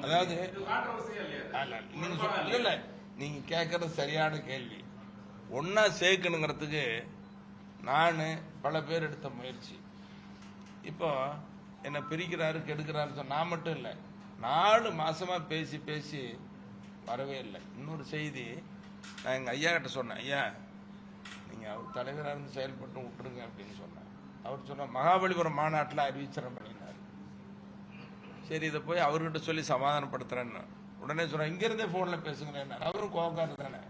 அதாவது இல்ல நீங்க கேட்கறது சரியான கேள்வி. ஒன்னா சேர்க்கணுங்கிறதுக்கு நான் பல பேர் எடுத்த முயற்சி. இப்போ என்ன பிரிக்கிறாரு கெடுக்கிறாரு நான் மட்டும் இல்லை, 4 மாசமா பேசி பேசி வரவே இல்லை. இன்னொரு செய்தி, நான் எங்க ஐயா கிட்ட சொன்னேன், ஐயா நீங்க அவர் தலைவராக இருந்து செயல்பட்டு விட்டுருங்க அப்படின்னு சொன்னேன். அவர் சொன்ன மகாபலிபுரம் மாநாட்டில் அறிவிச்சிடம் பண்ணினார். சரி இதை போய் அவர்கிட்ட சொல்லி சமாதானப்படுத்துறேன்னு உடனே சொன்னேன், இங்கிருந்தே போன்ல பேசுகிறேன். அவரும் கோபக்காரர் தானே,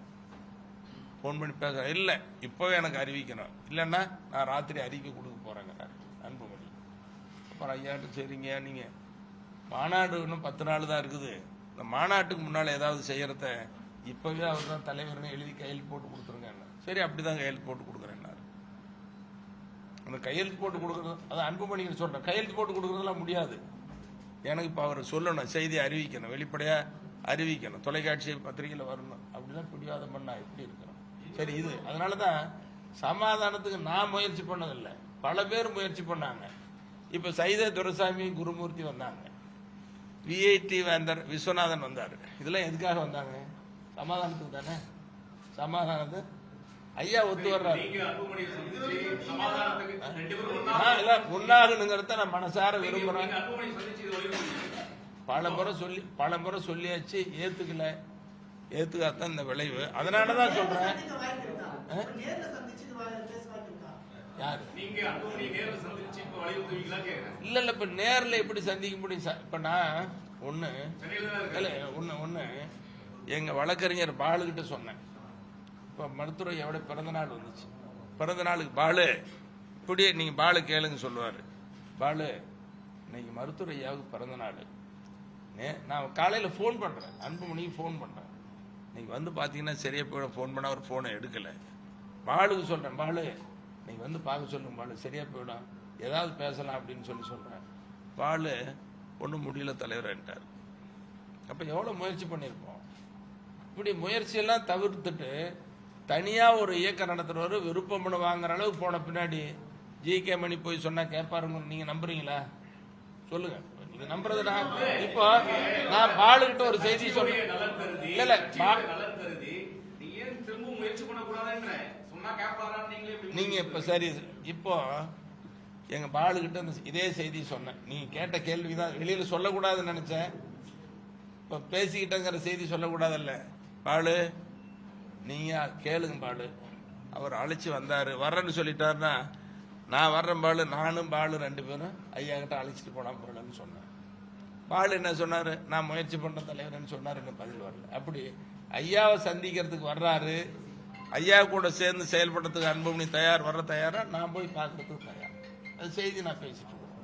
போன் பண்ணி பேசுறேன். இல்லை இப்போவே எனக்கு அறிவிக்கணும், இல்லைன்னா நான் ராத்திரி அறிக்கை கொடுக்க போறேங்க அன்புமணி. அப்புறம் ஐயாட்டு சரிங்க நீங்க மாநாடு இன்னும் 10 நாள் தான் இருக்குது, இந்த மாநாட்டுக்கு முன்னால் ஏதாவது செய்யறத இப்பவே அவர் தான் தலைவர்னு எழுதி கையெழுத்து போட்டு கொடுத்துருங்க. சரி அப்படிதான் கையெழுத்து போட்டு கொடுக்குறேன். அந்த கையெழுத்து போட்டு கொடுக்குறது அது அன்புமணிக்கு சொல்றேன், கையெழுத்து போட்டு கொடுக்குறதுலாம் முடியாது. எனக்கு இப்போ அவர் சொல்லணும், செய்தி அறிவிக்கணும், வெளிப்படையா அறிவிக்கணும், தொலைக்காட்சி பத்திரிகையில் வரணும். அப்படிதான் பிடிவாதம் பண்ணா எப்படி இருக்கணும்? சரி இது அதனாலதான் சமாதானத்துக்கு நான் முயற்சி பண்ணதில்லை, பல பேர் முயற்சி பண்ணாங்க. இப்ப சைதே துரைசாமி குருமூர்த்தி வந்தாங்க, விஐடி வேந்தர் விஸ்வநாதன் வந்தாரு. இதெல்லாம் எதுக்காக வந்தாங்க? சமாதானத்துக்கு தானே. சமாதானத்து ஐயா ஒத்து வர்றாரு. உண்ணாகணுங்கிறத நான் மனசார விரும்புறேன். பல முறை சொல்லியாச்சு, ஏத்துக்காதான் இந்த விளைவு. அதனாலதான் சொல்றேன். யாரு இல்ல இப்ப நேர்ல எப்படி சந்திக்க முடியும்? இப்ப நான் ஒண்ணு எங்க வழக்கறிஞர் பாலுகிட்ட சொன்னேன். இப்ப மருத்துவரையோட பிறந்த நாள் வந்துச்சு, பிறந்த நாளுக்கு பாலு இப்படியே நீங்க பாலு கேளுங்க சொல்லுவாரு. பாலு இன்னைக்கு மருத்துவரையாவுக்கு பிறந்த நாள், நான் காலையில போன் பண்றேன், அன்புமணிக்கு போன் பண்றேன், நீங்க வந்து பாத்தீங்கன்னா சரியா போயிட. போன் பண்ண அவர் போனை எடுக்கல. பாலுக்கு சொல்றேன், பாலு நீங்க வந்து பார்க்க சொல்லுங்க பாலு, சரியா போயிடும், ஏதாவது பேசலாம் அப்படின்னு சொல்றேன். பாலு ஒன்றும் முடியல தலைவர்ன்ட்டார். அப்ப எவ்வளவு முயற்சி பண்ணிருப்போம். இப்படி முயற்சியெல்லாம் தவிர்த்துட்டு தனியா ஒரு இயக்கம் நடத்துறவரு விருப்பம் வாங்குற அளவுக்கு போன பின்னாடி ஜி.கே. மணி போய் சொன்னா கேட்பாருங்க. நீங்க நம்புறீங்களா? சொல்லுங்க. நீங்க நம்புறது இப்போ நான் பாலுகிட்ட ஒரு செய்தி சொல்றேன். இல்ல நீங்க இப்ப சரி, இப்போ எங்க பாலுகிட்ட இதே செய்தி சொன்னேன். நீங்க கேட்ட கேள்விதான் வெளியில சொல்லக்கூடாதுன்னு நினைச்சேன். இப்ப பேசிக்கிட்டங்கிற செய்தி சொல்லக்கூடாதுல்ல. பாலு நீங்க கேளுங்க பாலு, அவர் அழைச்சி வந்தாரு, வர்றேன்னு சொல்லிட்டாருன்னா நான் வர்றேன் பாலு, நானும் பாலு 2 பேரும் ஐயா கிட்ட அழைச்சிட்டு போலான்னு சொன்னேன். பாலு என்ன சொன்னாரு, நான் முயற்சி பண்ற தலைவர்னு சொன்னாரு, என்ன பதில் வரல. அப்படி ஐயாவை சந்திக்கிறதுக்கு வர்றாரு, ஐயா கூட சேர்ந்து செயல்படுறதுக்கு அன்புமணி வர்ற தயாரா, நான் போய் பார்க்கறதுக்கு தயார். அது செய்தி நான் பேசிட்டு இருக்கேன்.